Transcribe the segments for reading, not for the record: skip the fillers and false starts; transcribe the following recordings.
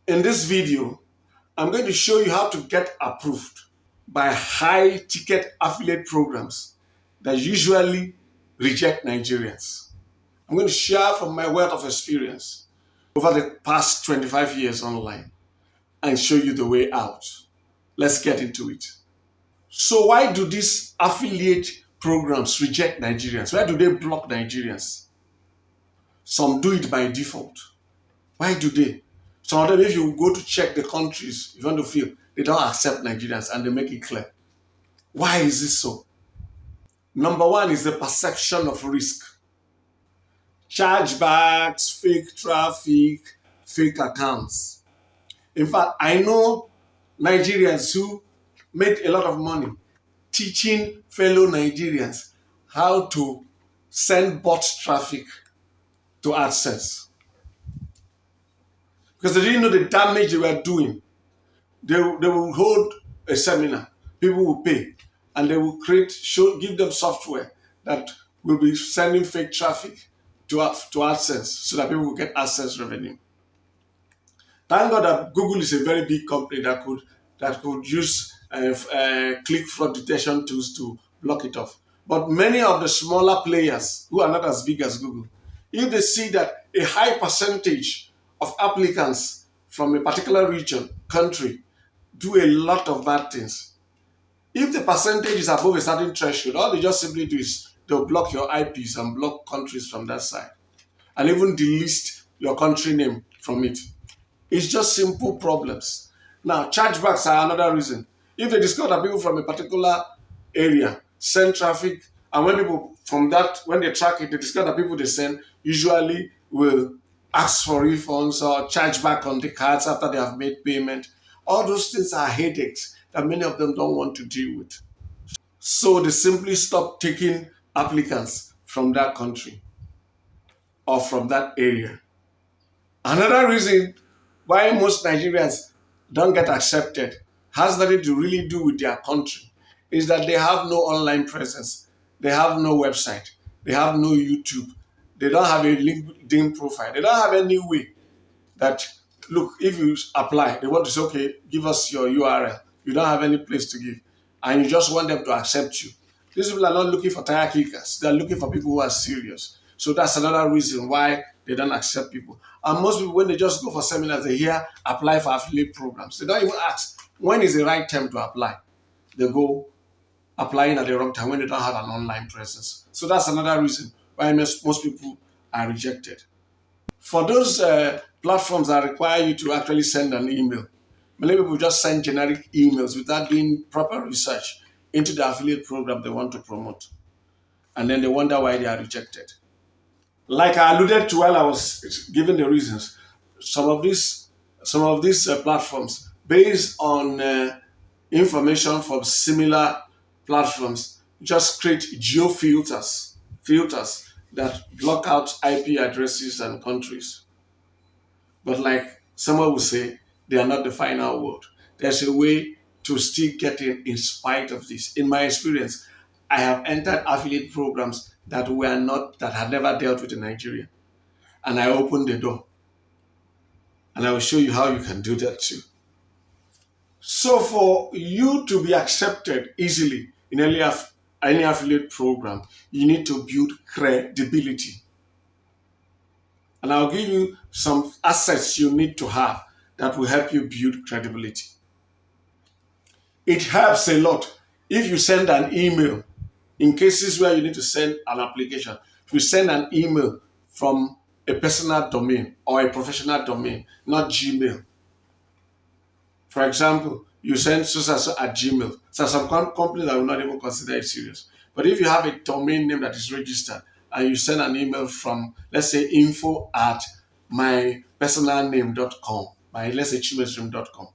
In this video, I'm going to show you how to get approved by high-ticket affiliate programs that usually reject Nigerians. I'm going to share from my wealth of experience over the past 25 years online and show you the way out. Let's get into it. So why do these affiliate programs reject Nigerians? Why do they block Nigerians? Some do it by default. Why do they? Some of them, if you go to check the countries, if you want to feel, they don't accept Nigerians and they make it clear. Why is this so? Number one is the perception of risk. Chargebacks, fake traffic, fake accounts. In fact, I know Nigerians who made a lot of money teaching fellow Nigerians how to send bot traffic to AdSense. Because they didn't know the damage they were doing. They will hold a seminar, people will pay, and they will give them software that will be sending fake traffic to AdSense so that people will get AdSense revenue. Thank God that Google is a very big company that could use click fraud detection tools to block it off. But many of the smaller players who are not as big as Google, if they see that a high percentage of applicants from a particular region, country, do a lot of bad things, if the percentage is above a certain threshold, all they just simply do is they'll block your IPs and block countries from that side, and even delist your country name from it. It's just simple problems. Now, chargebacks are another reason. If they discover that people from a particular area send traffic, and when people from that, when they track it, they discover that people they send usually will ask for refunds or charge back on the cards after they have made payment. All those things are headaches that many of them don't want to deal with. So they simply stop taking applicants from that country or from that area. Another reason why most Nigerians don't get accepted has nothing to really do with their country is that they have no online presence. They have no website. They have no YouTube. They don't have a LinkedIn profile. They don't have any way that, look, if you apply, they want to say, okay, give us your URL. You don't have any place to give. And you just want them to accept you. These people are not looking for tire kickers. They're looking for people who are serious. So that's another reason why they don't accept people. And most people, when they just go for seminars, they hear apply for affiliate programs. They don't even ask, when is the right time to apply? They go applying at the wrong time when they don't have an online presence. So that's another reason why most people are rejected. For those platforms that require you to actually send an email, many people just send generic emails without doing proper research into the affiliate program they want to promote. And then they wonder why they are rejected. Like I alluded to while I was giving the reasons, some of these platforms, based on information from similar platforms, just create geo filters that block out IP addresses and countries. But like someone will say, they are not the final word. There's a way to still get in spite of this. In my experience, I have entered affiliate programs that had never dealt with a Nigerian. And I opened the door. And I will show you how you can do that too. So for you to be accepted easily in any affiliate program, you need to build credibility. And I'll give you some assets you need to have that will help you build credibility. It helps a lot if you send an email. In cases where you need to send an application, if you send an email from a personal domain or a professional domain, not Gmail. For example, you send so at Gmail. So some companies that will not even consider it serious. But if you have a domain name that is registered and you send an email from, let's say, info@mypersonalname.com, let's say chimesrim.com,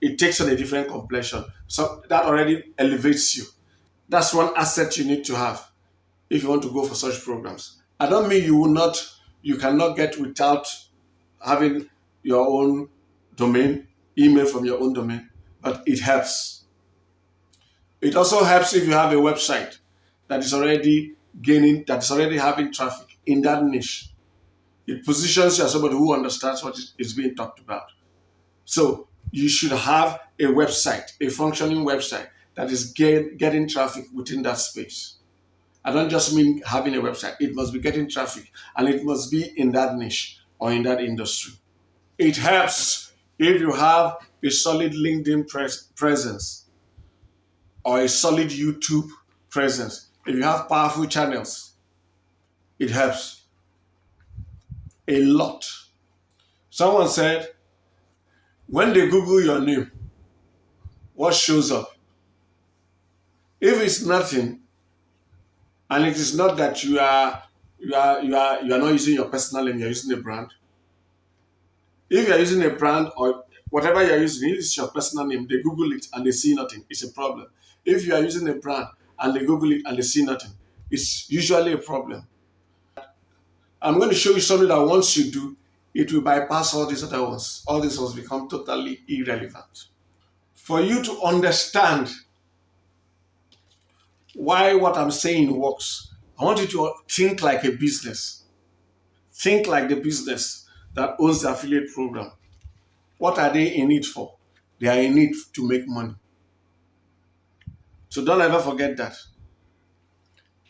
it takes on a different complexion. So that already elevates you. That's one asset you need to have if you want to go for such programs. I don't mean you cannot get without having your own domain, email from your own domain, but it helps. It also helps if you have a website that is already having traffic in that niche. It positions you as somebody who understands what is being talked about. So you should have a website, a functioning website that is getting traffic within that space. I don't just mean having a website. It must be getting traffic, and it must be in that niche or in that industry. It helps if you have a solid LinkedIn presence or a solid YouTube presence. If you have powerful channels, it helps a lot. Someone said, when they Google your name, what shows up? If it's nothing, and it is not that you are not using your personal name, you're using a brand. If you're using a brand or whatever you're using, if it's your personal name, they Google it and they see nothing, it's a problem. If you are using a brand and they Google it and they see nothing, it's usually a problem. I'm going to show you something that once you do, it will bypass all these other ones. All these ones become totally irrelevant. For you to understand why what I'm saying works, I want you to think like a business. Think like the business that owns the affiliate program. What are they in it for? They are in it to make money. So don't ever forget that.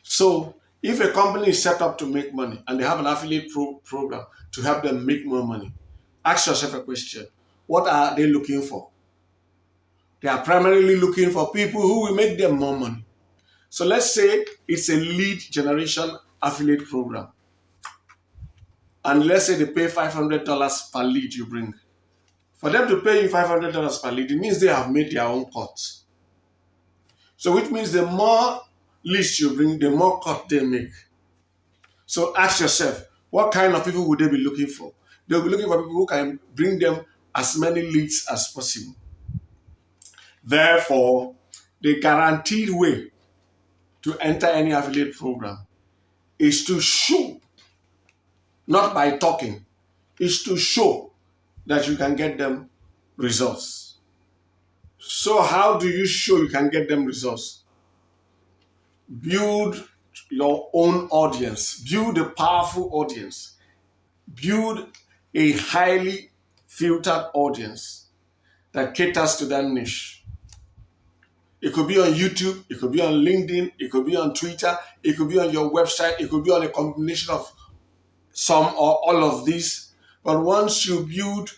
So if a company is set up to make money and they have an affiliate program to help them make more money, ask yourself a question. What are they looking for? They are primarily looking for people who will make them more money. So let's say it's a lead generation affiliate program. And let's say they pay $500 per lead you bring. For them to pay you $500 per lead, it means they have made their own cut. So which means the more leads you bring, the more cut they make. So ask yourself, what kind of people would they be looking for? They'll be looking for people who can bring them as many leads as possible. Therefore, the guaranteed way to enter any affiliate program is to show, not by talking, is to show that you can get them results. So how do you show you can get them results? Build your own audience. Build a powerful audience. Build a highly filtered audience that caters to that niche. It could be on YouTube, it could be on LinkedIn, it could be on Twitter, it could be on your website, it could be on a combination of some or all of these. But once you build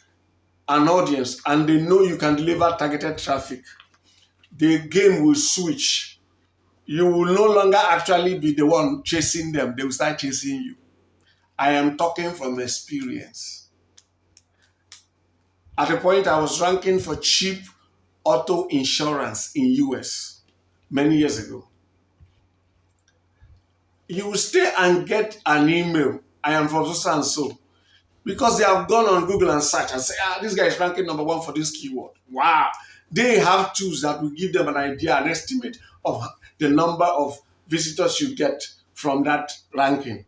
an audience and they know you can deliver targeted traffic, the game will switch. You will no longer actually be the one chasing them. They will start chasing you. I am talking from experience. At a point, I was ranking for cheap auto insurance in US many years ago. You will stay and get an email, I am from so and so, because they have gone on Google and search and say, this guy is ranking number 1 for this keyword. Wow. They have tools that will give them an idea, an estimate of the number of visitors you get from that ranking.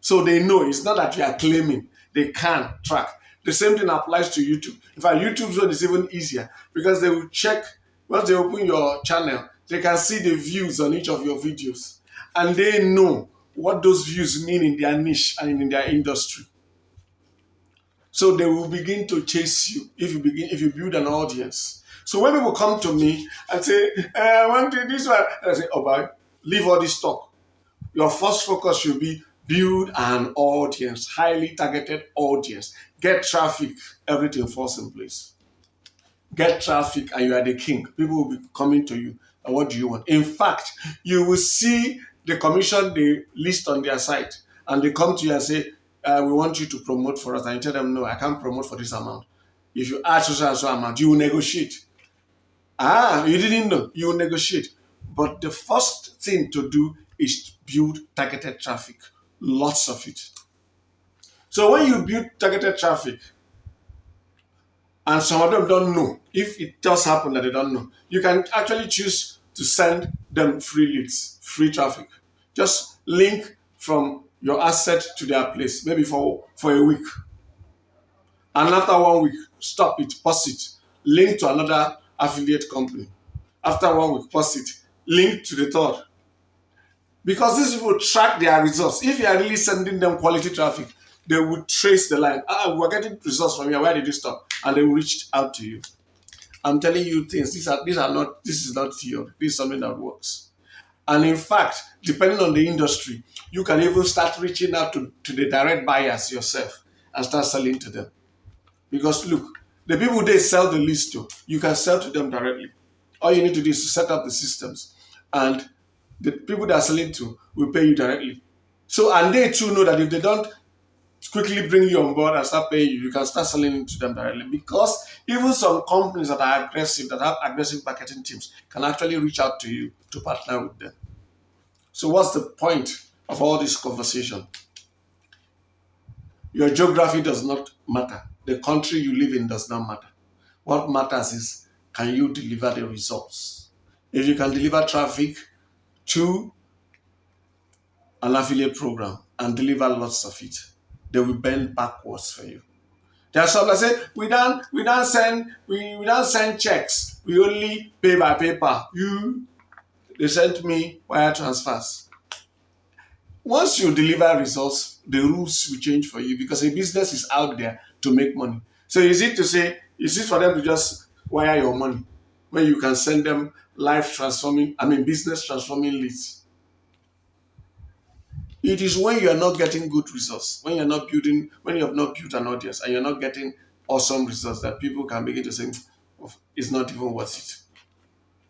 So they know it's not that you are claiming, they can track. The same thing applies to YouTube. In fact, YouTube's one is even easier because they will check, once they open your channel, they can see the views on each of your videos. And they know what those views mean in their niche and in their industry. So they will begin to chase you if you build an audience. So when people come to me and say, I want to do this one, and I say, boy, leave all this talk. Your first focus should be build an audience, highly targeted audience. Get traffic, everything falls in place. Get traffic and you are the king. People will be coming to you. And what do you want? In fact, you will see the commission they list on their site and they come to you and say, we want you to promote for us. And you tell them, no, I can't promote for this amount. If you ask so and so amount, you will negotiate. You didn't know. You will negotiate. But the first thing to do is build targeted traffic. Lots of it. So when you build targeted traffic, and some of them don't know, if it does happen that they don't know, you can actually choose to send them free leads, free traffic. Just link from your asset to their place, maybe for a week. And after 1 week, stop it, pause it, link to another affiliate company. After 1 week, pause it, link to the third. Because these people track their results. If you are really sending them quality traffic, they would trace the line. We're getting results from here. Where did you stop? and they will reach out to you. I'm telling you things. This is not theory. This is something that works. And in fact, depending on the industry, you can even start reaching out to the direct buyers yourself and start selling to them. Because look, the people they sell the least to, you can sell to them directly. All you need to do is to set up the systems, and the people that are selling to will pay you directly. So, and they too know that if they don't quickly bring you on board and start paying you, you can start selling to them directly. Because even some companies that are aggressive, that have aggressive marketing teams, can actually reach out to you to partner with them. So what's the point of all this conversation? Your geography does not matter. The country you live in does not matter. What matters is, can you deliver the results? If you can deliver traffic to an affiliate program and deliver lots of it, they will bend backwards for you. There are some that say, we don't send checks. We only pay by PayPal. They sent me wire transfers. Once you deliver results, the rules will change for you, because a business is out there to make money. So is it for them to just wire your money when you can send them business transforming leads? It is when you are not getting good results, when you have not built an audience and you're not getting awesome results, that people can begin to say, oh, it's not even worth it.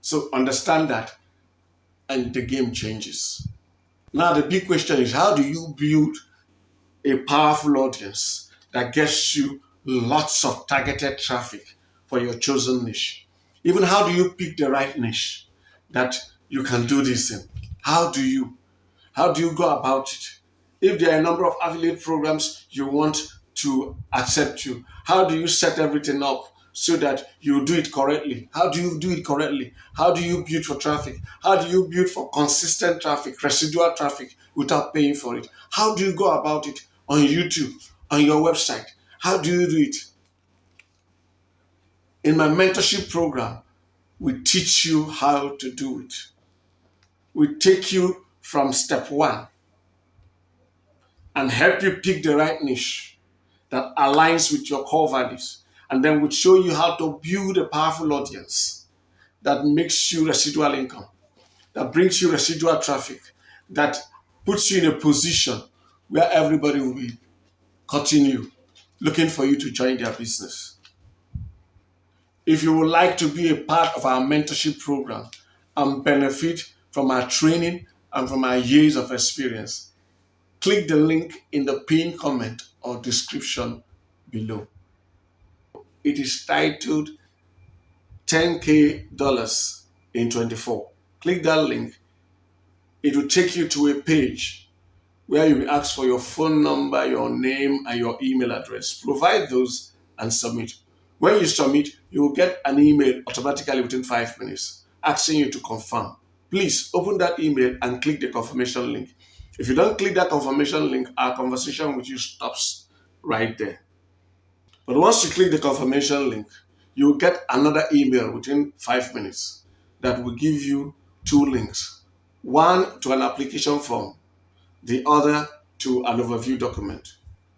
So understand that, and the game changes. Now the big question is, how do you build a powerful audience that gets you lots of targeted traffic for your chosen niche? Even how do you pick the right niche that you can do this in? How do you go about it? If there are a number of affiliate programs you want to accept you, how do you set everything up so that you do it correctly? How do you do it correctly? How do you build for traffic? How do you build for consistent traffic, residual traffic, without paying for it? How do you go about it on YouTube, on your website? How do you do it? In my mentorship program, we teach you how to do it. We take you from step one and help you pick the right niche that aligns with your core values. And then we show you how to build a powerful audience that makes you residual income, that brings you residual traffic, that puts you in a position where everybody will be cutting you, looking for you to join their business. If you would like to be a part of our mentorship program and benefit from our training and from our years of experience, click the link in the pinned comment or description below. It is titled $10K in 24. Click that link. It will take you to a page where you will ask for your phone number, your name, and your email address. Provide those and submit. When you submit, you will get an email automatically within 5 minutes asking you to confirm. Please open that email and click the confirmation link. If you don't click that confirmation link, our conversation with you stops right there. But once you click the confirmation link, you will get another email within 5 minutes that will give you 2 links. One to an application form, the other to an overview document.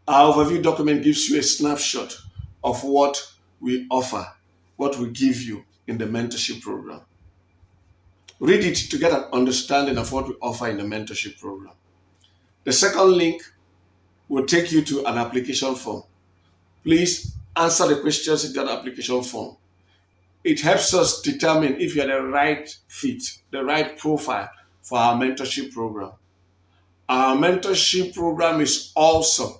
Our overview document gives you a snapshot of what we offer, what we give you in the mentorship program. Read it to get an understanding of what we offer in the mentorship program. The second link will take you to an application form. Please answer the questions in that application form. It helps us determine if you're the right fit, the right profile for our mentorship program. Our mentorship program is awesome.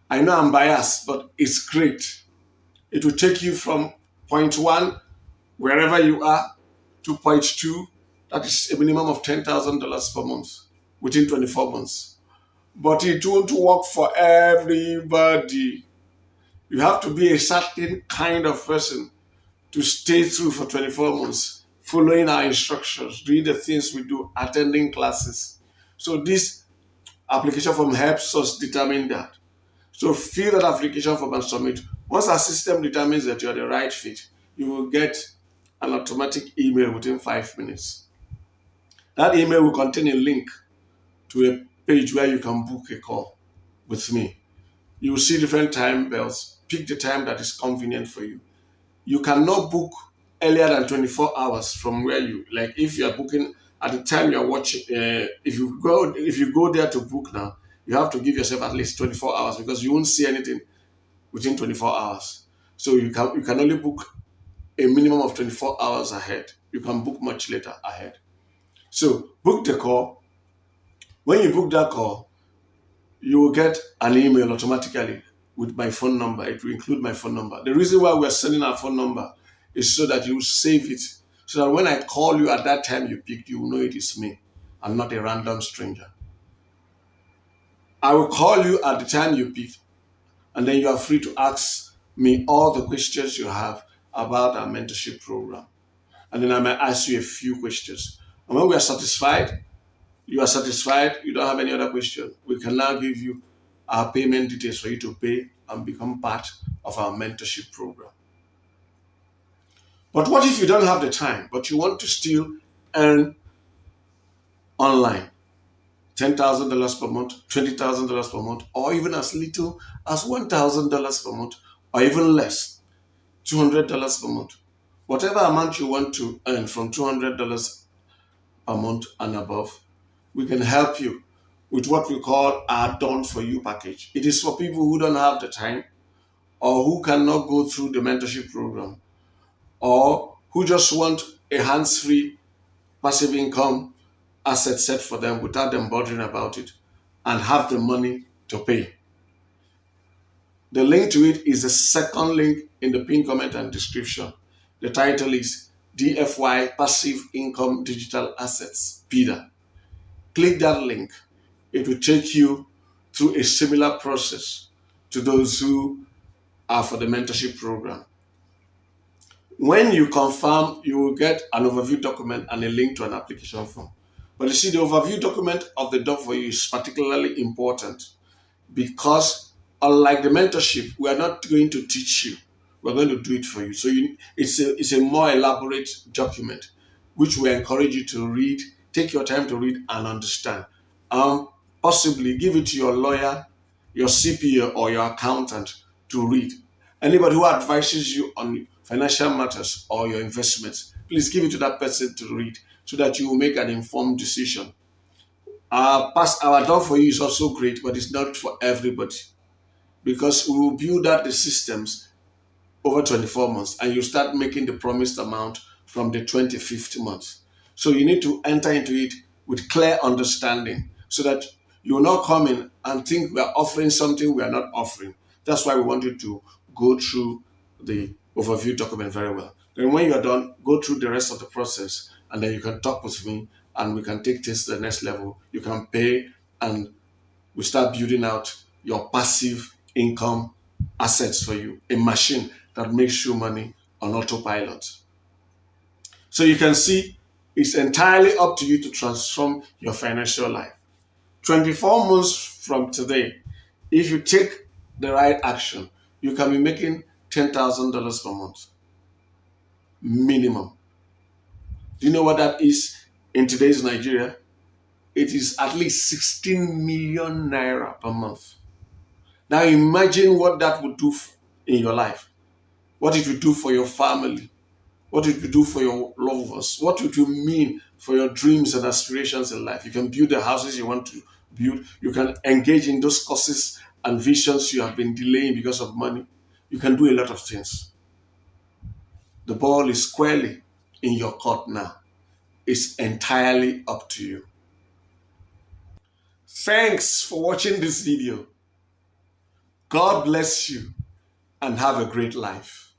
I know I'm biased, but it's great. It will take you from point 1, wherever you are, to point 2, that is a minimum of $10,000 per month within 24 months. But it won't work for everybody. You have to be a certain kind of person to stay through for 24 months, following our instructions, doing the things we do, attending classes. So this application form helps us determine that. So fill that application form and submit. Once our system determines that you're the right fit, you will get an automatic email within 5 minutes. That email will contain a link to a page where you can book a call with me. You will see different time bells, pick the time that is convenient for you. You cannot book earlier than 24 hours from where you, like if you are booking at the time you are watching, if you go there to book now, you have to give yourself at least 24 hours because you won't see anything within 24 hours. So you can only book a minimum of 24 hours ahead. You can book much later ahead. So book the call. When you book that call, you will get an email automatically with my phone number. It will include my phone number. The reason why we're sending our phone number is so that you save it. So that when I call you at that time you picked, you will know it is me and not a random stranger. I will call you at the time you picked, and then you are free to ask me all the questions you have about our mentorship program. And then I might ask you a few questions. And when we are satisfied, you are satisfied, you don't have any other question, we can now give you our payment details for you to pay and become part of our mentorship program. But what if you don't have the time, but you want to still earn online? $10,000 per month, $20,000 per month, or even as little as $1,000 per month, or even less, $200 per month. Whatever amount you want to earn from $200 per month and above, we can help you with what we call our Done For You package. It is for people who don't have the time or who cannot go through the mentorship program or who just want a hands-free passive income asset set for them without them bothering about it and have the money to pay. The link to it is the second link in the pinned comment and description. The title is DFY-Passive Income Digital Assets, PIDA. Click that link. It will take you through a similar process to those who are for the mentorship program. When you confirm, you will get an overview document and a link to an application form. But you see, the overview document of the Done For You is particularly important because unlike the mentorship, we are not going to teach you. We're going to do it for you. So it's a more elaborate document, which we encourage you to read. Take your time to read and understand. Possibly give it to your lawyer, your CPA, or your accountant to read. Anybody who advises you on financial matters or your investments, please give it to that person to read so that you will make an informed decision. Our Done For You is also great, but it's not for everybody because we will build out the systems over 24 months and you start making the promised amount from the 25th month. So you need to enter into it with clear understanding so that you will not come in and think we are offering something we are not offering. That's why we want you to go through the overview document very well. Then when you are done, go through the rest of the process and then you can talk with me and we can take this to the next level. You can pay and we start building out your passive income assets for you, a machine that makes you money on autopilot. So you can see it's entirely up to you to transform your financial life. 24 months from today, if you take the right action, you can be making $10,000 per month. Minimum. Do you know what that is in today's Nigeria? It is at least 16 million naira per month. Now imagine what that would do in your life. What it will do for your family. What it will do for your loved ones. What it will mean for your dreams and aspirations in life. You can build the houses you want to build. You can engage in those courses and visions you have been delaying because of money. You can do a lot of things. The ball is squarely in your court now. It's entirely up to you. Thanks for watching this video. God bless you and have a great life.